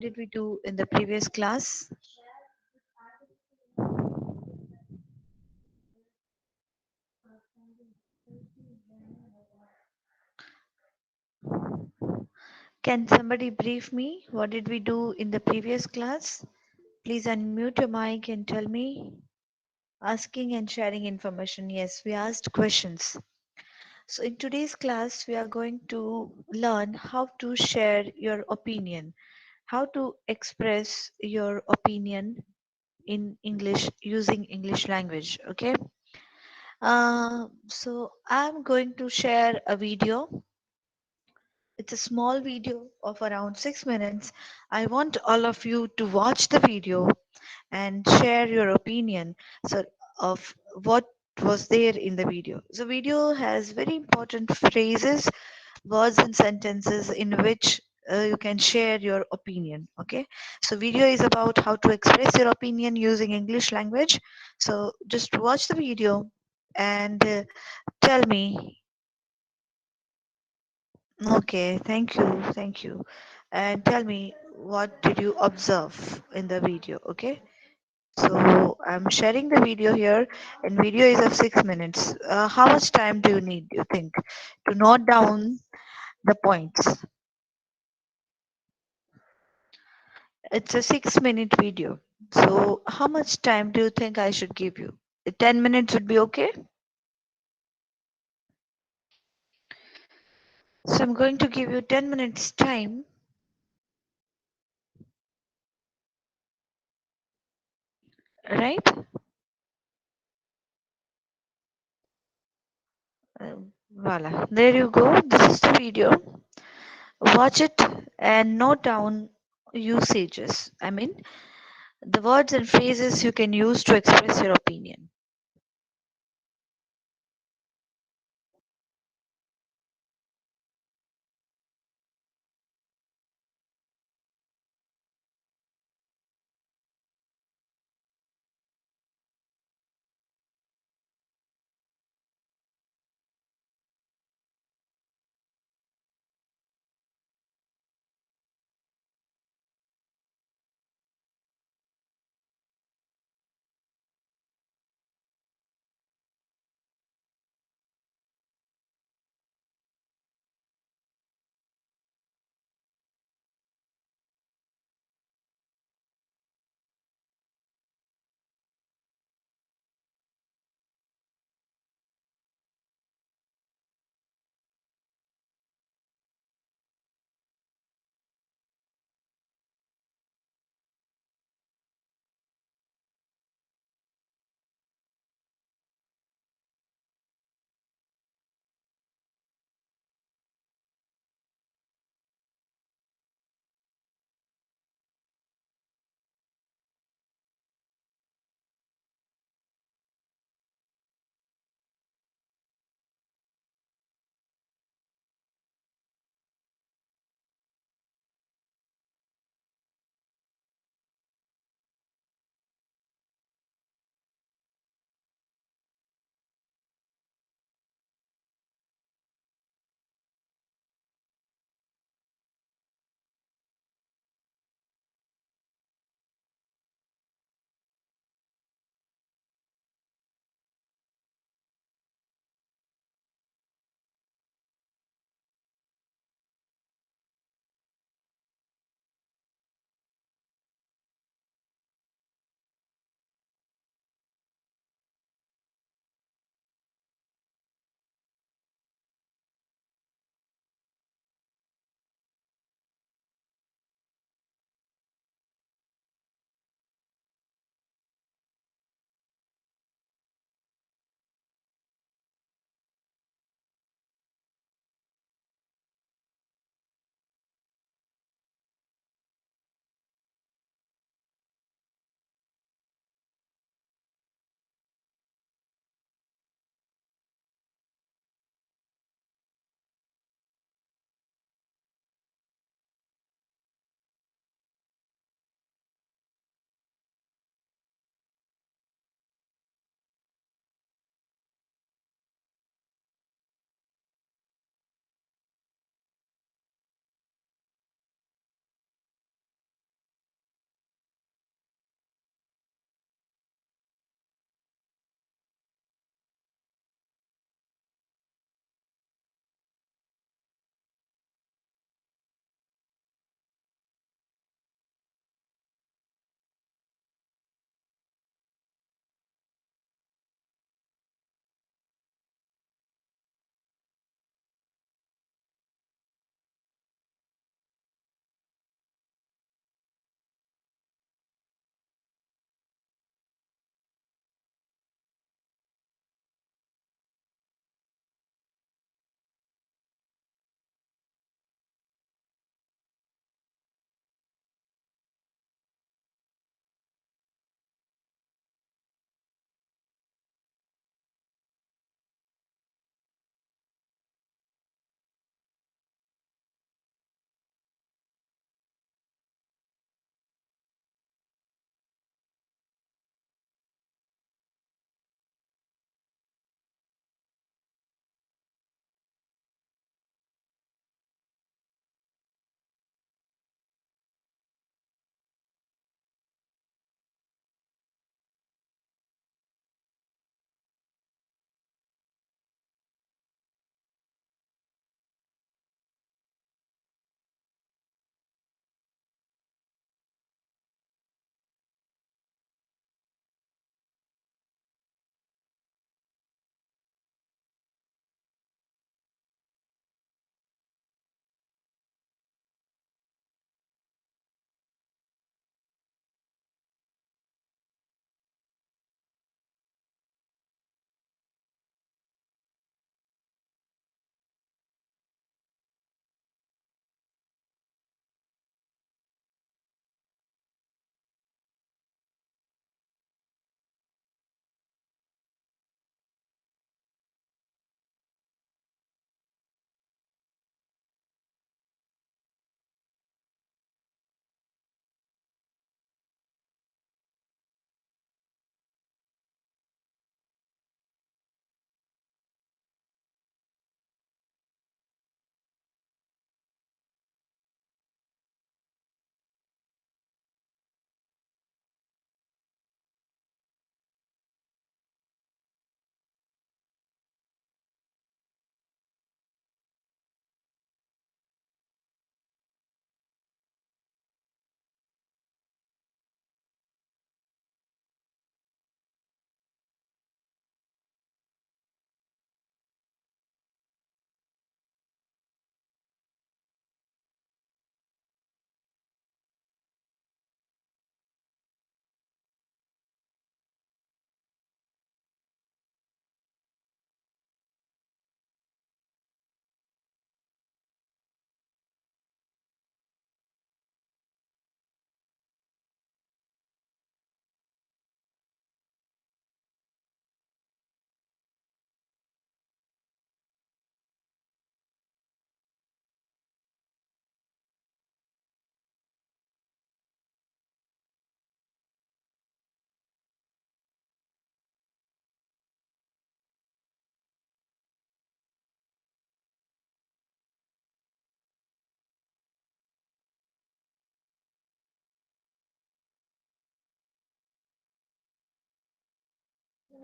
Did we do in the previous class? Can somebody brief me? What did we do in the previous class? Please unmute your mic and tell me. Asking and sharing information. Yes, we asked questions. So in today's class, we are going to learn how to share your opinion, how to express your opinion in English using English language. Okay. So I'm going to share a video. It's a small video of around 6 minutes. I want all of you to watch the video and share your opinion so of what was there in the video. So video has very important phrases, words and sentences in which you can share your opinion. Okay, so video is about how to express your opinion using English language. So just watch the video and tell me. Okay, thank you. And tell me what did you observe in the video, okay? So I'm sharing the video here, and video is of 6 minutes. How much time do you need, you think, to note down the points? It's a 6 minute video. So how much time do you think I should give you? 10 minutes would be okay? So I'm going to give you 10 minutes time, right? Voila, there you go. This is the video. Watch it and note down usages. I mean, the words and phrases you can use to express your opinion.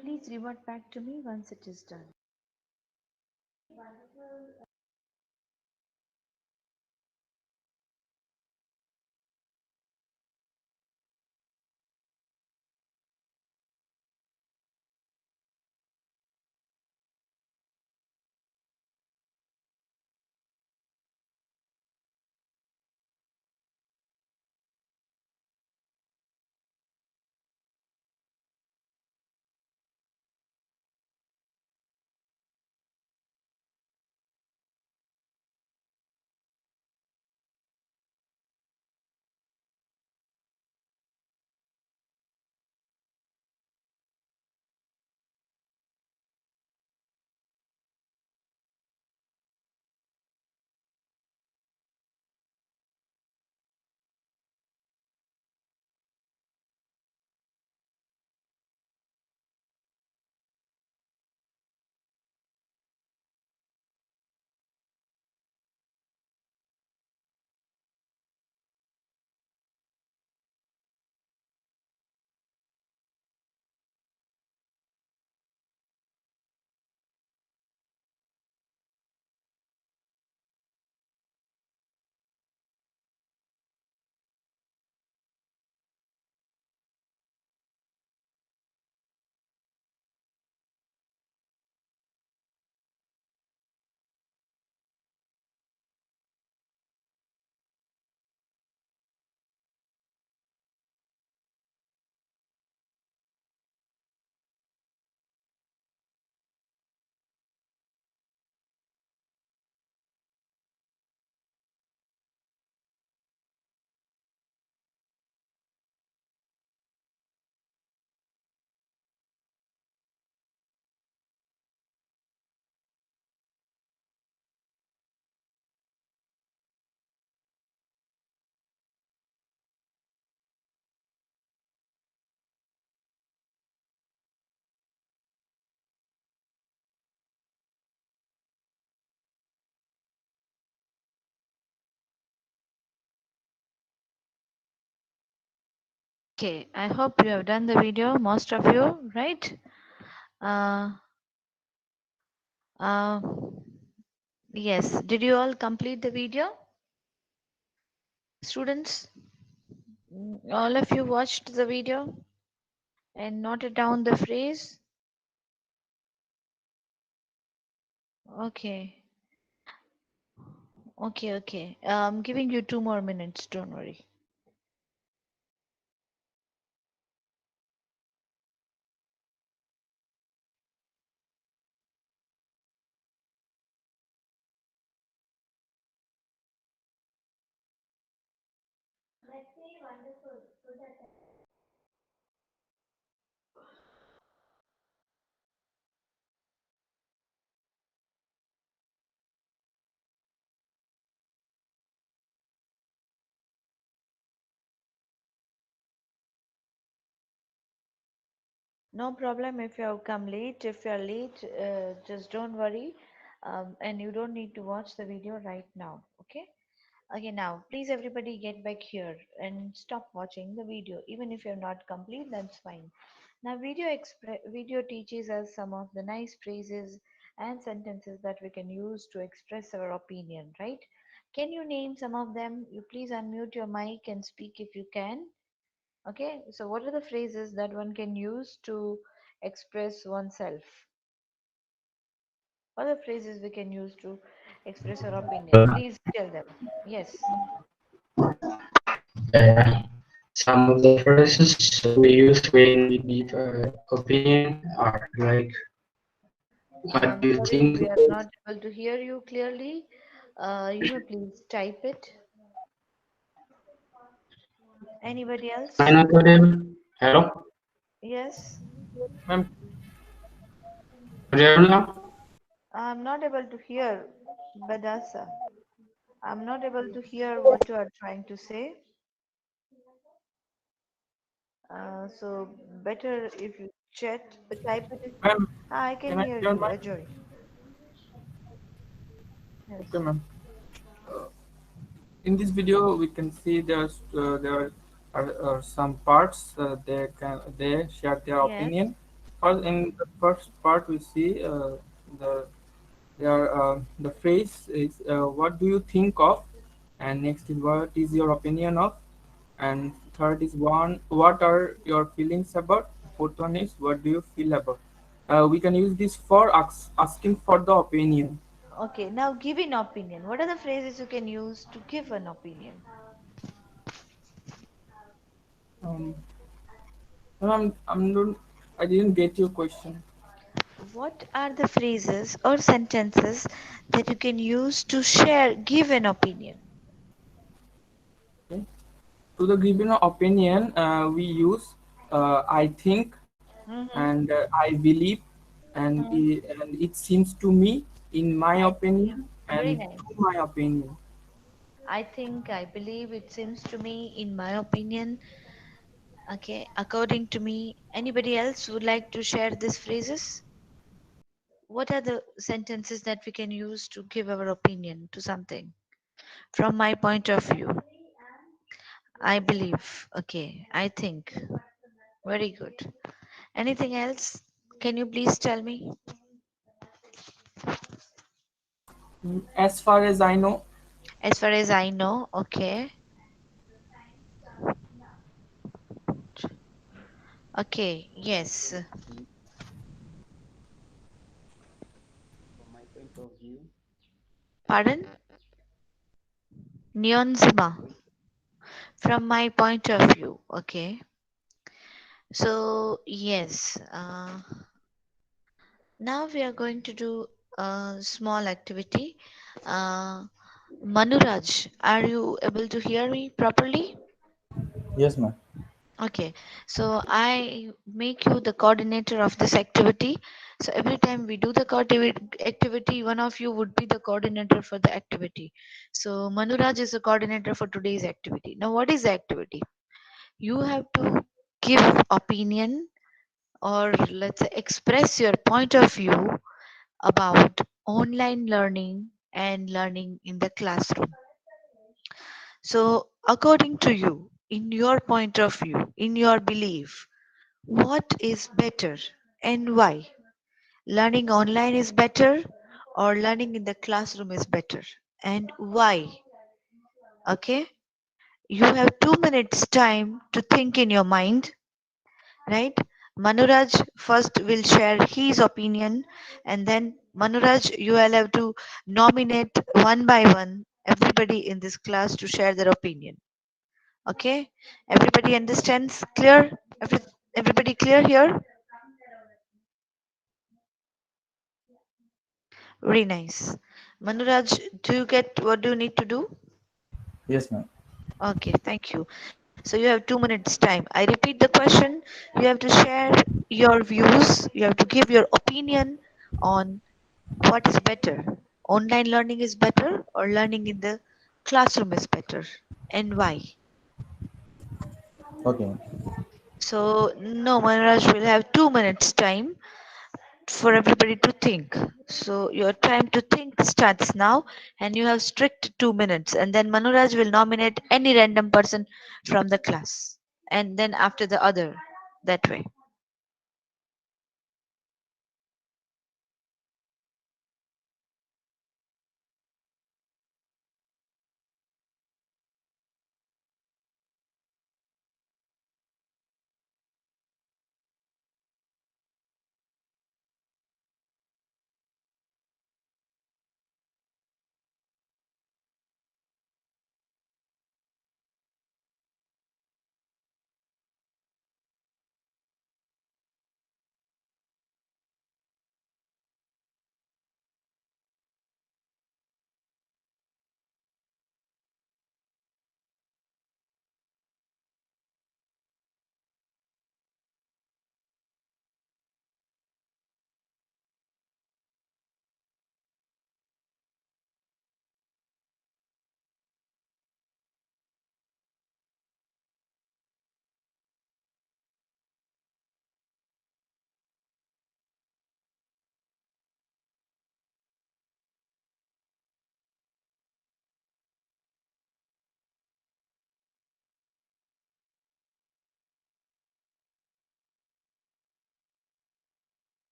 Please revert back to me once it is done. Okay, I hope you have done the video, most of you, right? Uh, uh, yes, did you all complete the video? Students, all of you watched the video and noted down the phrase? Okay, okay. I'm giving you 2 more minutes, don't worry. No problem if you have come late. If you are late, just don't worry. And you don't need to watch the video right now. Okay? Okay, now please everybody get back here and stop watching the video. Even if you're not complete, that's fine. Now video teaches us some of the nice phrases and sentences that we can use to express our opinion, right? Can you name some of them? You please unmute your mic and speak if you can. Okay, so what are the phrases that one can use to express oneself? What are the phrases we can use to express our opinion? Please tell them. Yes. Uh, some of the phrases we use when we give opinion are like, what I'm do you sorry, think? we are not able to hear you clearly. You may please type it. Anybody Am I else? not audible? Hello? Yes. Ma'am, audible now? I'm not able to hear Badasa. I'm not able to hear what you are trying to say. So better if you type it. Ma'am, I can can I hear hear you, my? Ajoy. Okay, Yes. ma'am. In this video, we can see there are some parts they share their Yes. opinion. First, in the first part, we see the the phrase is what do you think of, and next is what is your opinion of, and third is one what are your feelings about. Fourth one is what do you feel about. We can use this for asking for the opinion. Okay, now give an opinion. What are the phrases you can use to give an opinion? Um, no, I'm not, I didn't get your question. What are the phrases or sentences that you can use to give an opinion? Okay. To the given opinion, we use I think Mm-hmm. and I believe and it seems to me, in my I opinion, Very and nice. to my opinion. I think, I believe, it seems to me, in my opinion. Okay, according to me. Anybody else would like to share these phrases? What are the sentences that we can use to give our opinion to something? From my point of view, I believe. Okay, I think. Very good. Anything else? Can you please tell me? As far as I know. As far as I know, okay. Okay, yes. Pardon? Neonzima. From my point of view, okay. So, yes. Now we are going to do a small activity. Uh, Manuraj, are you able to hear me properly? Yes, ma'am. Okay, so I make you the coordinator of this activity. So every time we do the activity, one of you would be the coordinator for the activity. So Manuraj is the coordinator for today's activity. Now, what is the activity? You have to give opinion, or let's say express your point of view about online learning and learning in the classroom. So, according to you, in your point of view, in your belief, what is better and why? Learning online is better or learning in the classroom is better? And why? Okay? You have 2 minutes time to think in your mind, right? Manuraj first will share his opinion, and then Manuraj, you will have to nominate one by one everybody in this class to share their opinion. Okay? Everybody understands? Clear? Everybody clear here? Very nice. Manuraj, do you get what do you need to do? Yes, ma'am. Okay, thank you. So you have 2 minutes time. I repeat the question. You have to share your views. You have to give your opinion on what is better. Online learning is better or learning in the classroom is better, and why? Okay. So no, Manraj will have 2 minutes time for everybody to think. So your time to think starts now, and you have strict 2 minutes. And then Manuraj will nominate any random person from the class, and then after the other, that way.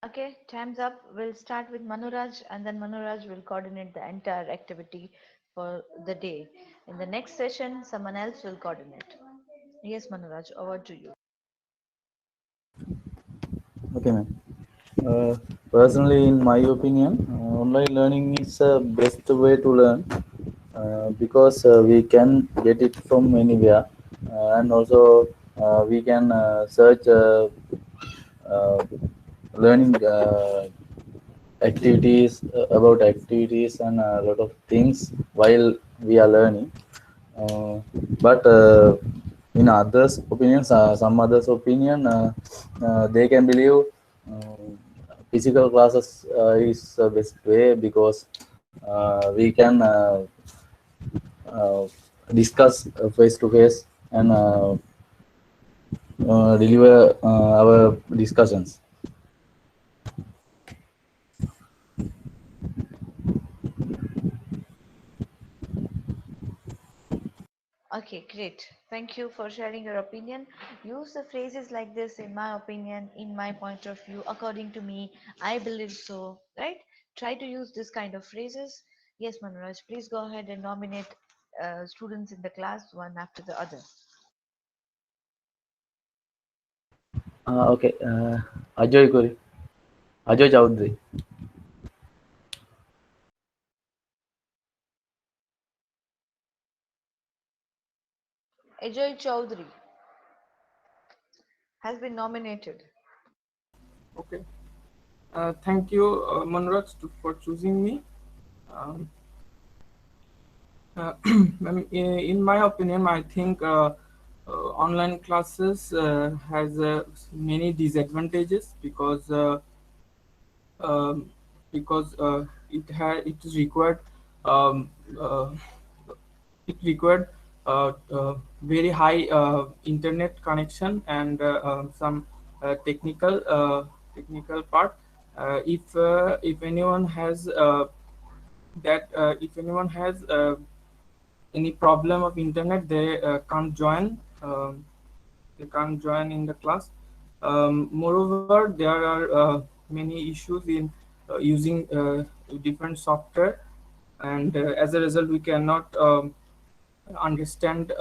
Okay, time's up. We'll start with Manuraj and then Manuraj will coordinate the entire activity for the day. In the next session, someone else will coordinate. Yes, Manuraj, over to you. Okay, ma'am. Uh, Personally, in my opinion, online learning is the best way to learn because we can get it from anywhere, and also we can search uh, learning activities about activities and a lot of things while we are learning. Uh, but in others' opinions, some others' opinion, they can believe physical classes is the best way because we can uh, discuss face to face and deliver our discussions. Okay, great. Thank you for sharing your opinion. Use the phrases like this, in my opinion, in my point of view, according to me, I believe so, right? Try to use this kind of phrases. Yes, Manraj, please go ahead and nominate students in the class one after the other. Okay, Ajoy Kuri, Ajoy Chaudhary. Ajoy Chowdhury has been nominated. Okay. Thank you, Manraj, for choosing me. Um, in my opinion, I think online classes has many disadvantages um, because it is required um, uh, it required very high internet connection and some technical part. If anyone has if anyone has any problem of internet, they can't join. They can't join in the class. Moreover, there are many issues in using different software, and as a result, we cannot understand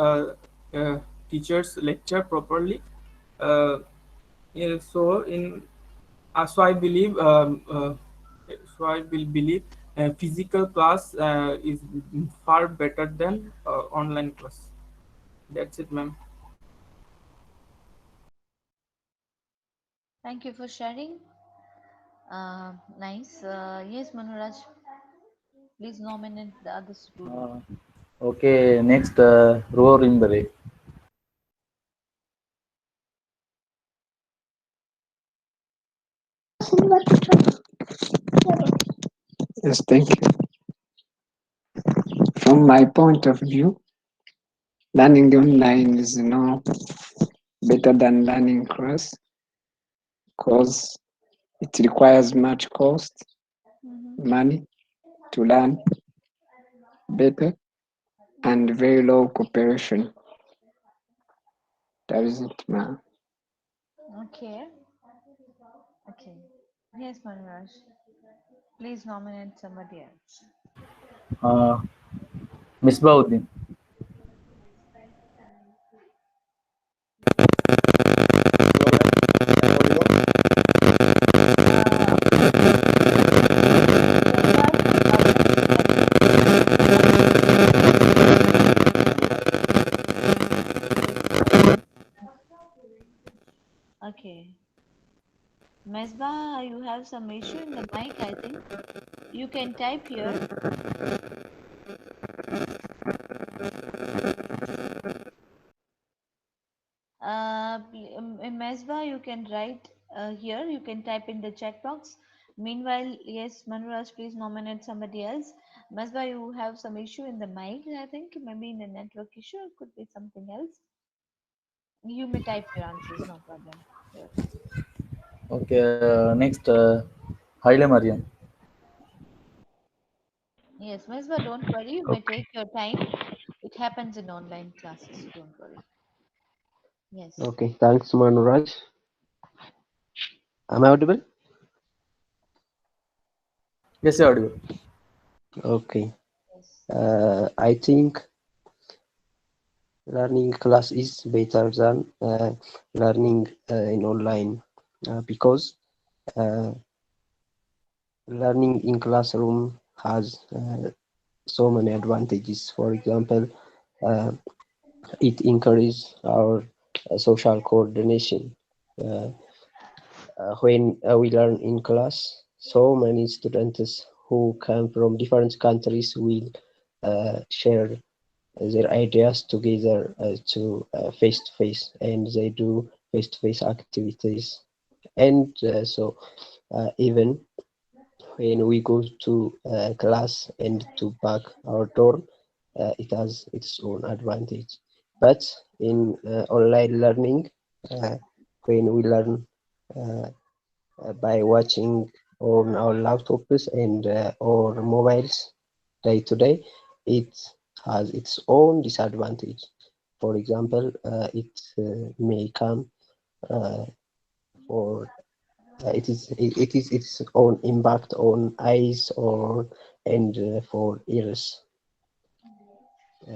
teacher's lecture properly. Uh, yeah, so I believe will believe physical class is far better than online class. That's it, ma'am. Thank you for sharing. Nice. Yes, Manuraj, please nominate the other student. Uh, okay, next, Roar Imbere. Yes, thank you. From my point of view, learning online is better than learning class because it requires much cost, Mhm. money to learn better and very low cooperation. That is it, man. Okay. Okay. Yes, Manraj. Please nominate somebody else. Uh, Misbauddin. Misbah, can you unmute yourself? Okay. Mesbah, you have some issue in the mic, I think. You can type here. In Mesbah, you can write here. You can type in the chat box. Meanwhile, yes, Manraj, please nominate somebody else. Mesbah, you have some issue in the mic, I think. Maybe in the network issue. It could be something else. You may type your answers, no problem. Here. Okay, next, Haile Mariam. Yes, Mesbah, don't worry. You may Okay, take your time. It happens in online classes, so don't worry. Yes. okay. Thanks, Manraj. Am I audible? Yes, you're audible. Okay. Yes. I think learning class is better than learning in online because uh, learning in classroom has so many advantages. For example, uh, it encourages our social coordination. Uh, when we learn in class, so many students who come from different countries will share their ideas together to face to face, and they do face to face activities. And even when we go to class and to back our dorm, it has its own advantage. But in online learning, uh, when we learn uh, by watching on our laptops and or mobiles day to day, it has its own disadvantage. For example, it may come uh, for it is its own impact on eyes or and for ears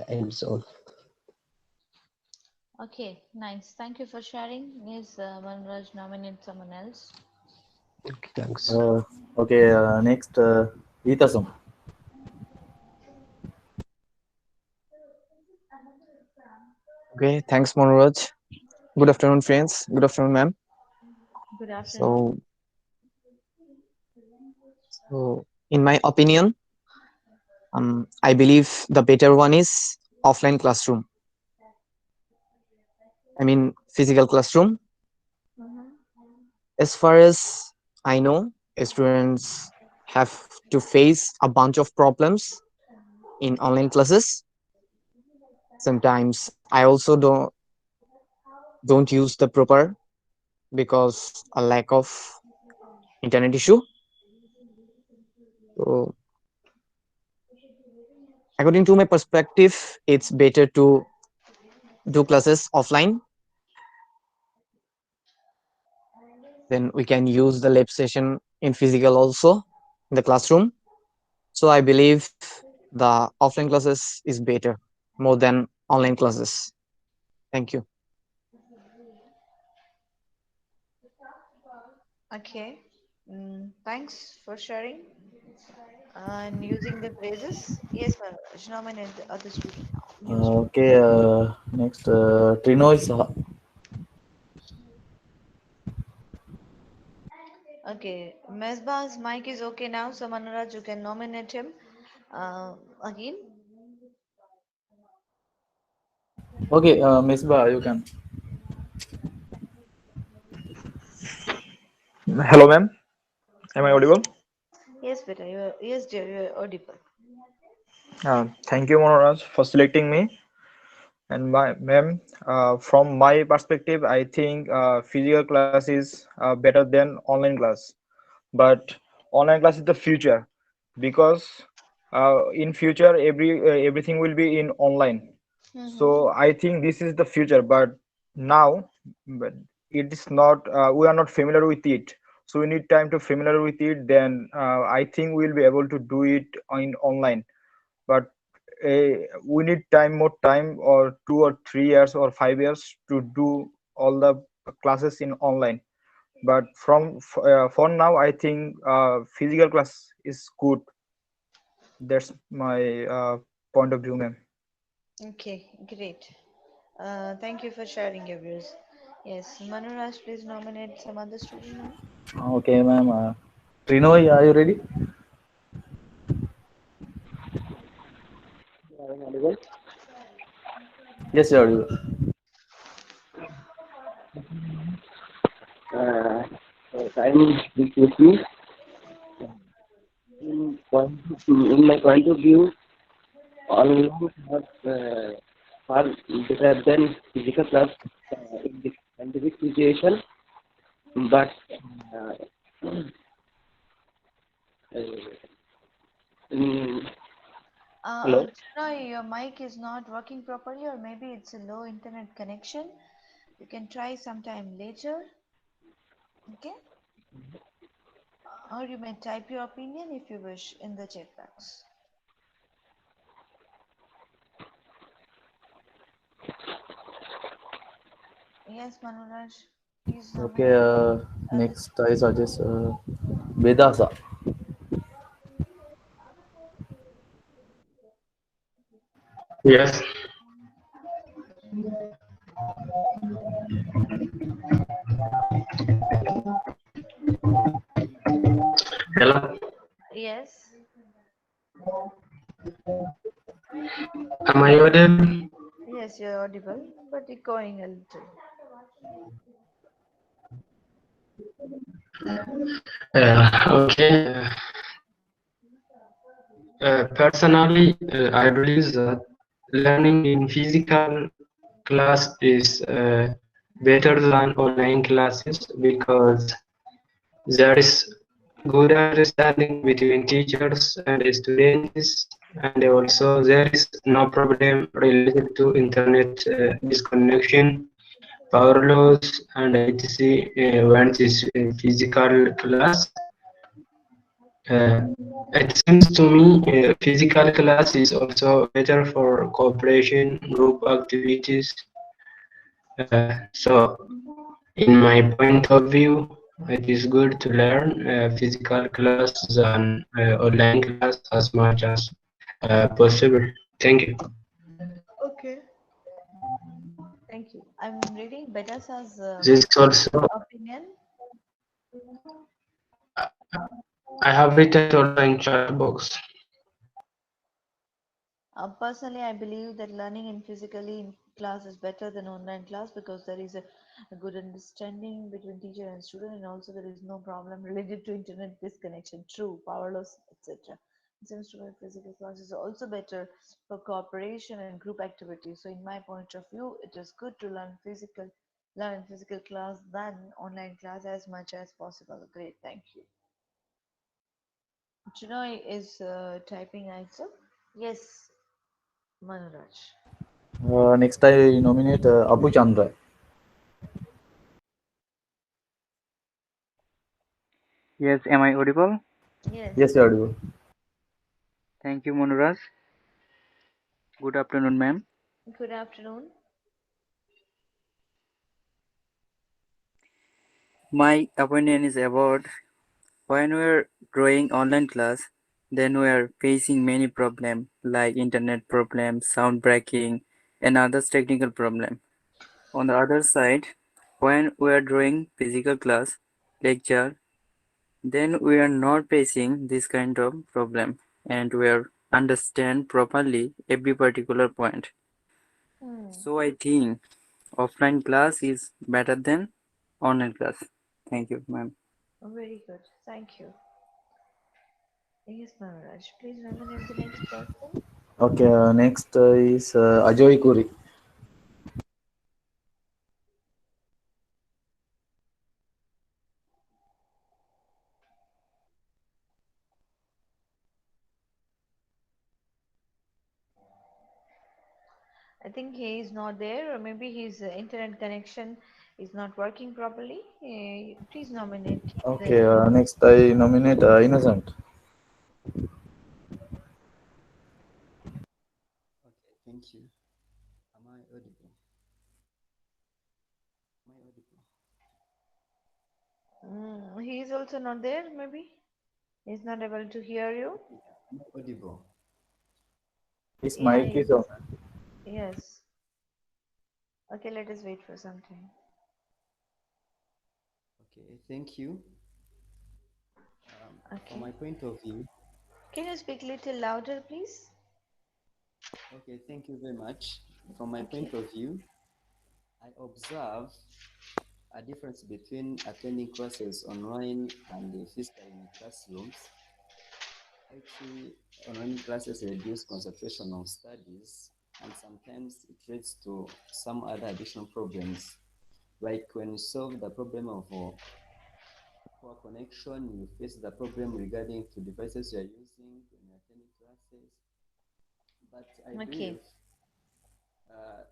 and so on. Okay, nice. Thank you for sharing. Is Manraj nominate someone else? Okay, thanks. Okay, next, Itasum. Okay, thanks, Monraj. Good afternoon, friends. Good afternoon, ma'am. Good afternoon. So, in my opinion, I believe the better one is offline classroom. I mean, physical classroom. Mhm. As far as I know, students have to face a bunch of problems in online classes. Sometimes I also don't use the proper because a lack of internet issue. So according to my perspective, it's better to do classes offline. Then we can use the lab session in physical also in the classroom. So I believe the offline classes is better more than online classes. Thank you. Okay. Thanks for sharing and using the phrases. Yes, Manraj, nominate the other student now. New student. Okay, next, Trinoy Saha. Okay, Mesbah's mic is okay now, so Manraj, you can nominate him again. Okay, Misbah, you can. Hello, ma'am. Am I Yes, audible? yes, beta, yes, dear, you're audible. Thank you, Monoraj, for selecting me. And ma'am, from my perspective, I think physical class is better than online class. But online class is the future because in future everything will be in online. Mm-hmm. So I think this is the future. But now, but it is not. We are not familiar with it. So we need time to familiar with it. Then I think we'll be able to do it in online. But we need time, more time, or 2 or 3 years or 5 years to do all the classes in online. But for now, I think physical class is good. That's my point of view, ma'am. Okay, great. Thank you for sharing your views. Yes, Manraj, please nominate some other student now. Okay, ma'am. Trinoy, are you ready? Yes, you're audible. Uh, I'm with you. In my point of view, online class far better than physical class in this scientific situation. But uh, in, hello. Trinoy, your mic is not working properly, or maybe it's a low internet connection. You can try sometime later. Okay. Or you may type your opinion if you wish in the chat box. Yes, Manuraj, please Okay, nominate other. next I suggest Vedasa. Yes. Hello. Yes, Am I audible? yes, you're audible, but echoing a little. Okay. Personally, I believe that learning in physical class is better than online classes because there is good understanding between teachers and students, and also there is no problem related to internet disconnection, power loss, and etc. When it is in physical class. Uh, it seems to me physical class is also better for cooperation, group activities. So, in my point of view, it is good to learn physical class than online class as much as possible. Thank you. Okay. Thank you. I'm reading Betasa's This also, opinion. I have written it also in chat box. Personally, I believe that learning in physically in class is better than online class because there is a good understanding between teacher and student, and also there is no problem related to internet disconnection, true, power loss, etc. It seems to me physical class is also better for cooperation and group activities. So, in my point of view, it is good to learn in physical class than online class as much as possible. Great, thank you. Chinoy is typing answer. Yes, Manuraj. Next I nominate Abu Chandra. Yes, am I audible? Yes. Yes, you are audible. Thank you, Manuraj. Good afternoon, ma'am. Good afternoon. My opinion is about when we're drawing online class, then we are facing many problems like internet problems, sound breaking, and others technical problem. On the other side, when we are drawing physical class lecture, then we are not facing this kind of problem and we are understand properly every particular point. Hmm. So I think offline class is better than online class. Thank you, ma'am. Very good. Thank you. Yes, Manuraj. Please nominate the next person. Okay, next is Ajoy Kuri. I think he is not there, or maybe his internet connection is not working properly. Please nominate Okay, the. next I nominate Innocent. Okay, thank you. Am I audible? Am I audible? He is also not there, maybe. He's not able to hear you. Yeah, am I audible? His Yeah, mic is on. yes. Okay, let us wait for some time. Okay, thank you. From Okay. my point of view, Can you speak little louder, please? okay, thank you very much. From my Okay. point of view, I observe a difference between attending classes online and physically in classrooms. Actually, online classes reduce concentration on studies, and sometimes it leads to some other additional problems. Like when you solve the problem of poor connection, you face the problem regarding to devices you are using when you're attending classes. But I Okay. believe uh,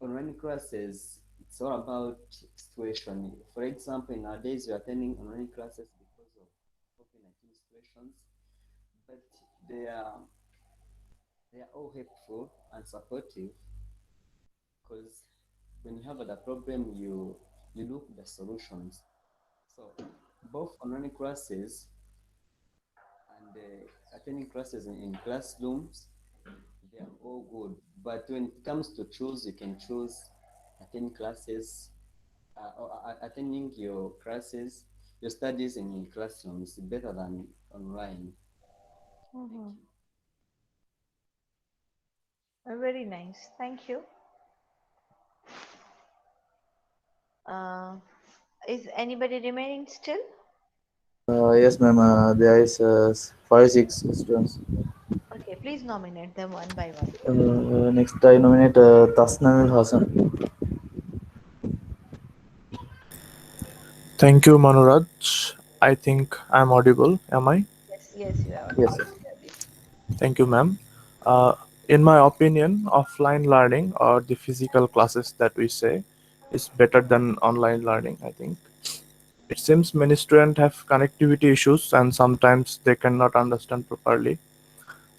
online classes, it's all about situation. For example, nowadays you're attending online classes because of COVID-19 solutions, but they are they are all helpful and supportive because when you have the problem, you look the solutions. So both online classes and attending classes in classrooms, they are all good. But when it comes to choose, you can choose attending classes or attending your classes, your studies in classrooms better than online. Thank Mhm. you. Very nice. Thank you. Uh, is anybody remaining still? Yes, ma'am. There is 5, 6 students. Okay, please nominate them one by one. Next, I nominate Tasnamil Hassan. Thank you, Manuraj. I think I'm audible. Am I? Yes, yes, you are Yes, audible sir. clearly. Thank you, ma'am. In my opinion, offline learning or the physical classes that we say is better than online learning, I think. It seems many students have connectivity issues and sometimes they cannot understand properly.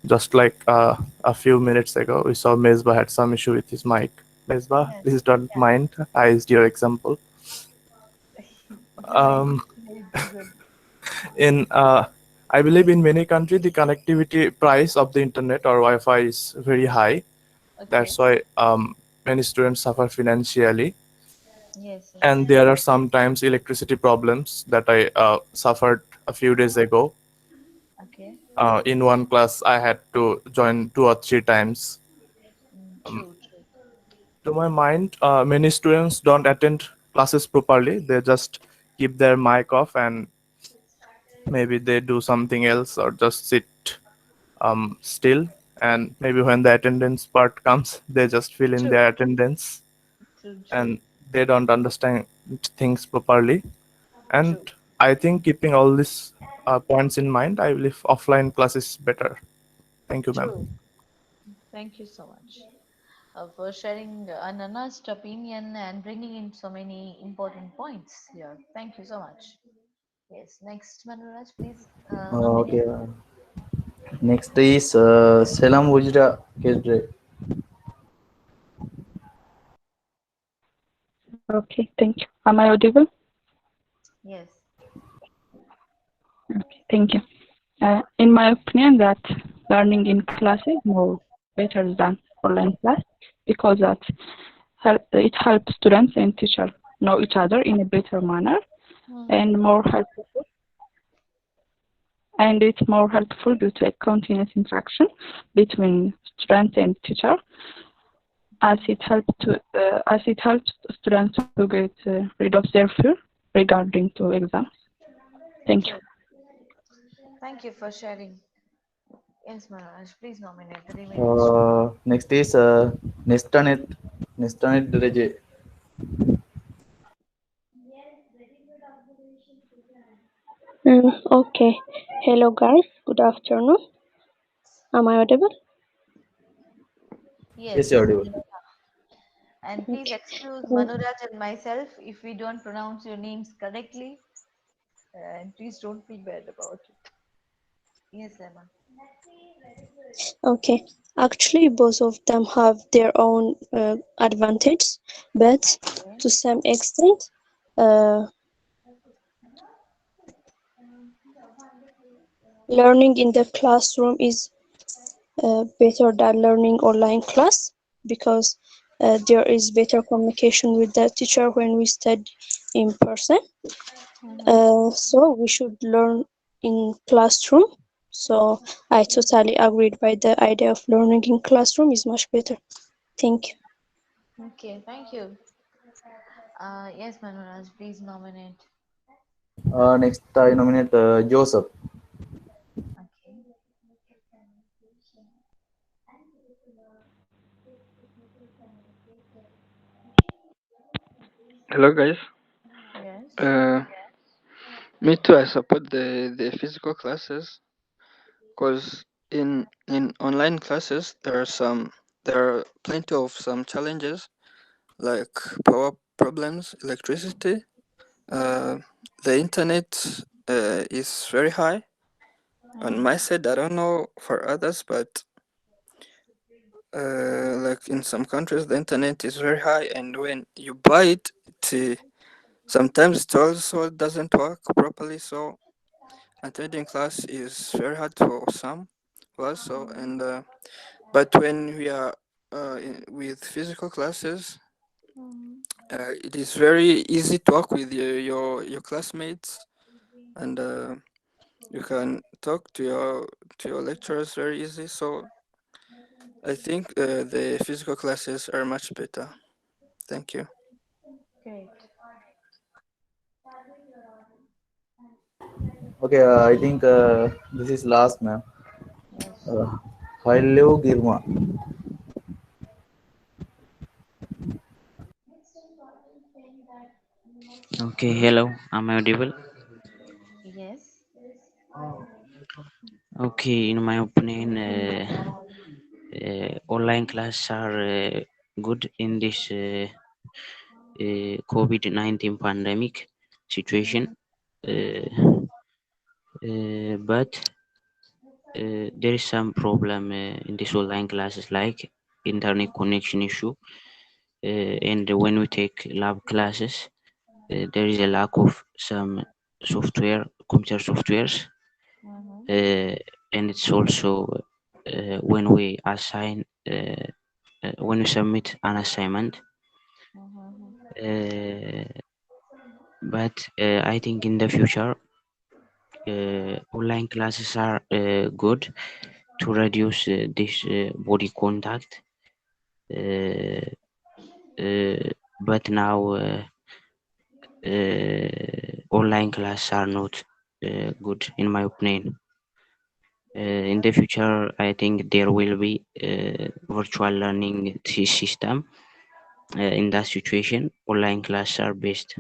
Just like a few minutes ago, we saw Mesba had some issue with his mic. Mesba, Yes, please don't yeah. mind. I used your example. Very, Um, very good. in I believe in many countries the connectivity price of the internet or Wi-Fi is very high. Okay. That's why many students suffer financially, Yes, yes. and there are sometimes electricity problems that I suffered a few days ago. Okay. In one class, I had to join 2 or 3 times. True, true. To my mind, many students don't attend classes properly. They just keep their mic off and maybe they do something else or just sit still, and maybe when the attendance part comes they just fill in True, their attendance true, true, and they don't understand things properly. And true, I think keeping all these points in mind, I believe offline class is better. Thank you, ma'am. true. Thank you so much for sharing an honest opinion and bringing in so many important points here. Thank you so much. Yes, next, Manuraj, please nominate. Okay. Next is Selam Wujra Kedre. Okay, thank you. Am I audible? Yes. Okay, thank you. In my opinion, that learning in class is more better than online class because it helps students and teachers know each other in a better manner and more helpful. And it's more helpful due to a continuous interaction between student and teacher, as it helps students to get rid of their fear regarding to exams. Thank you. True. Thank you for sharing. Yes, Manoj, please nominate the remaining students. Next is Nestanet Nestanet Dereje. Okay. Hello, guys. Good afternoon. Am I audible? Yes, you're Yes. audible. And please Okay. excuse Mm, Manuraj and myself if we don't pronounce your names correctly. And please don't feel bad about it. Yes, Emma. Okay. Actually, both of them have their own advantage, but Okay. to some extent, uh, learning in the classroom is better than learning online class because there is better communication with the teacher when we study in person. So we should learn in classroom. So I totally agreed by the idea of learning in classroom is much better. Thank you. Okay, thank you. Yes, Manuraj, please nominate. Next, I nominate Joseph. Okay. Hello guys. Yes. Me too. I support the physical classes because in online classes there are plenty of some challenges like power problems, electricity, uh, the internet is very high, on my side, I don't know for others, but like in some countries, the internet is very high, and when you buy it, sometimes it also doesn't work properly. So attending class is very hard for some also, and but when we are with physical classes, it is very easy to talk with your classmates, and you can talk to your lecturers very easy. So I think the physical classes are much better. Thank you. Great. Okay, I think this is last, ma'am. Yes. Hello, Girma. Okay, hello, am I audible? Yes. Okay, in my opinion, online classes are good in this COVID-19 pandemic situation, but there is some problem in this online classes like internet connection issue, and when we take lab classes, there is a lack of some software, computer softwares, and it's also when we assign when we submit an assignment, but I think in the future online classes are good to reduce this body contact, uh, but now online classes are not good in my opinion. In the future, I think there will be virtual learning system. In that situation, online classes are best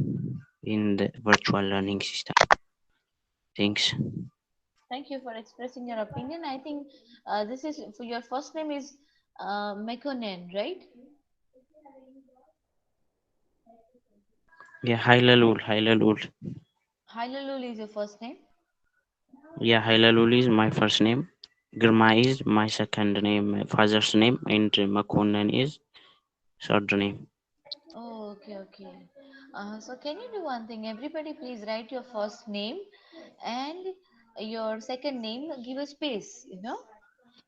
in the virtual learning system. Thanks. Thank you for expressing your opinion. I think this is for your first name is Mekonnen, right? Yeah, Hilalul, Hilalul. Hilalul is your first name. Yeah, Hilalul is my first name. Girma is my second name, father's name, and Makonnen is third name. Oh, okay, okay. So can you do one thing? Everybody, please write your first name and your second name. Give a space,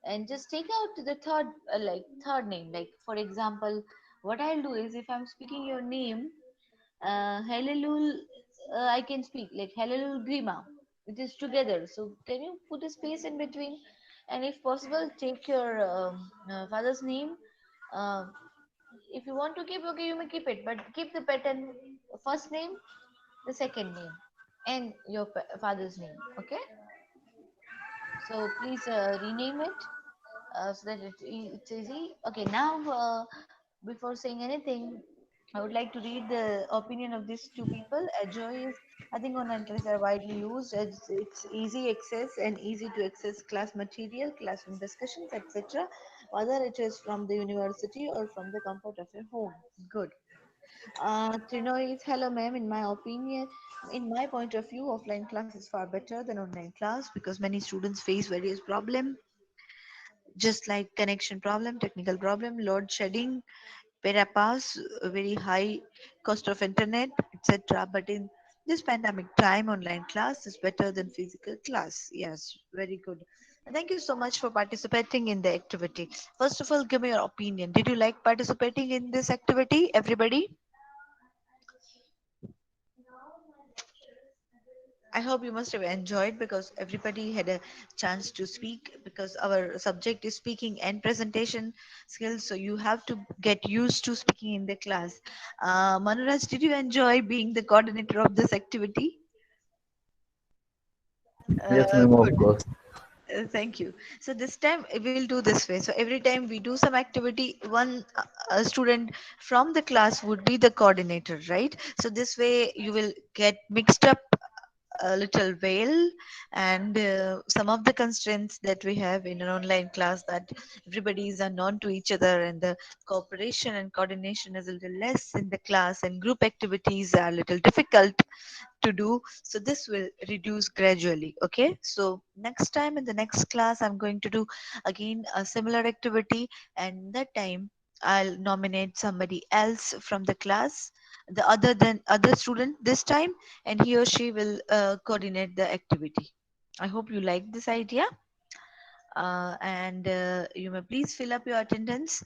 and just take out the third, like third name. Like for example, what I'll do is if I'm speaking your name, Helalul, I can speak like Helalul Grima. It is together. So can you put a space in between? And if possible, take your father's name. Um if you want to keep, okay, you may keep it, but keep the pattern: first name, the second name, and your father's name. Okay. So please rename it so that it's easy. Okay. Now, before saying anything, I would like to read the opinion of these two people. Ajoy is, I think, online classes are widely used. It's easy access and easy to access class material, classroom discussions, etc. Whether it is from the university or from the comfort of your home. Good. Trinoy is, hello ma'am. In my opinion, in my point of view, offline class is far better than online class because many students face various problems, just like connection problem, technical problem, load shedding, pass, very high cost of internet, etc. But in this pandemic time, online class is better than physical class. Yes, very good. Thank you so much for participating in the activity. First of all, give me your opinion. Did you like participating in this activity, everybody? I hope you must have enjoyed because everybody had a chance to speak because our subject is speaking and presentation skills. So you have to get used to speaking in the class. Manuraj, did you enjoy being the coordinator of this activity? Yes, ma'am, Good. of course. Thank you. So this time we'll do this way. So every time we do some activity, one student from the class would be the coordinator, right? So this way you will get mixed up a little veil, and some of the constraints that we have in an online class, that everybody is unknown to each other, and the cooperation and coordination is a little less in the class, and group activities are a little difficult to do. So this will reduce gradually. Okay, so next time in the next class I'm going to do again a similar activity, and that time I'll nominate somebody else from the class, the other student this time, and he or she will coordinate the activity. I hope you like this idea. And you may please fill up your attendance.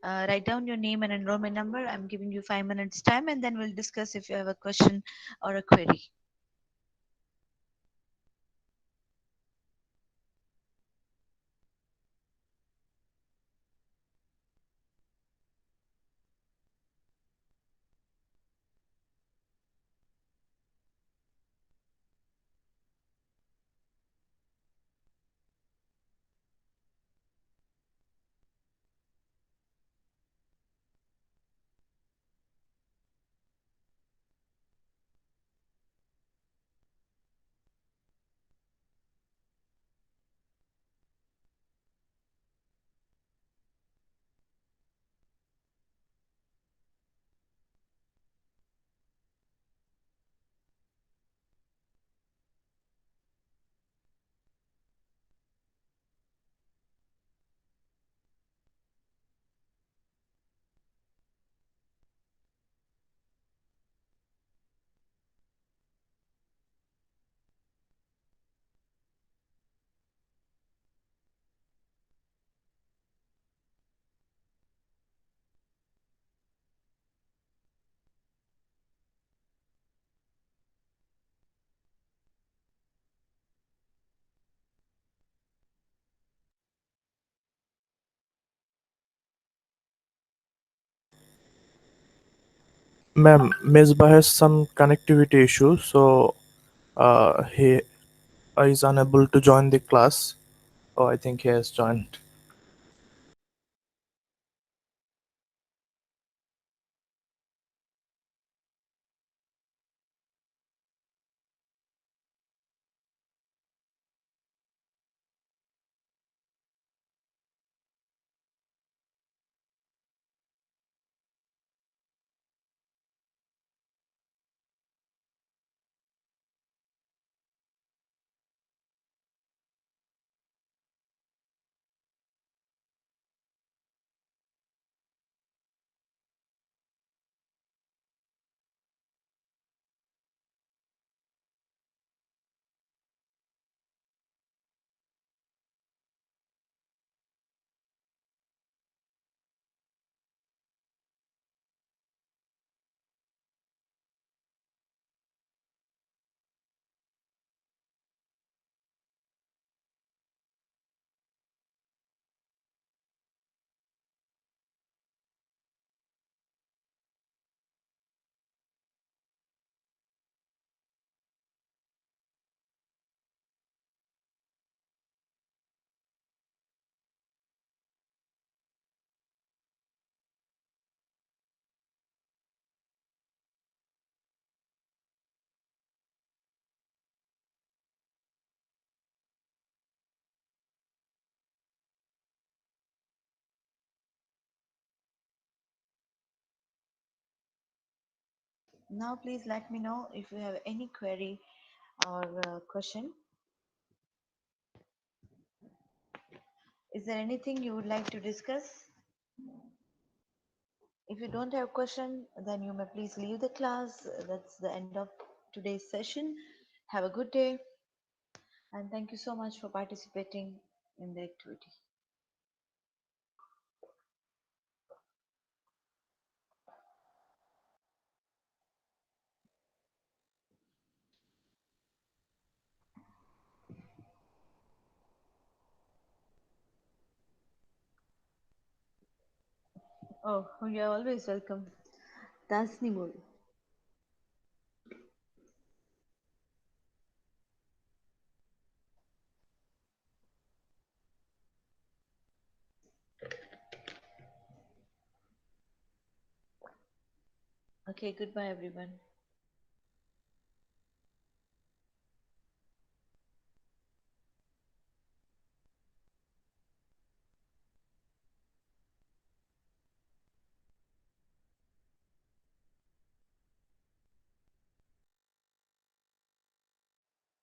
Write down your name and enrollment number. I'm giving you 5 minutes time, and then we'll discuss if you have a question or a query. Ma'am, Misbah has some connectivity issues, so he is unable to join the class. Oh, I think he has joined. Now please let me know if you have any query or question. Is there anything you would like to discuss? If you don't have question, then you may please leave the class. That's the end of today's session. Have a good day, and thank you so much for participating in the activity. Oh, you're always welcome. Tasnimul. Okay, goodbye everyone.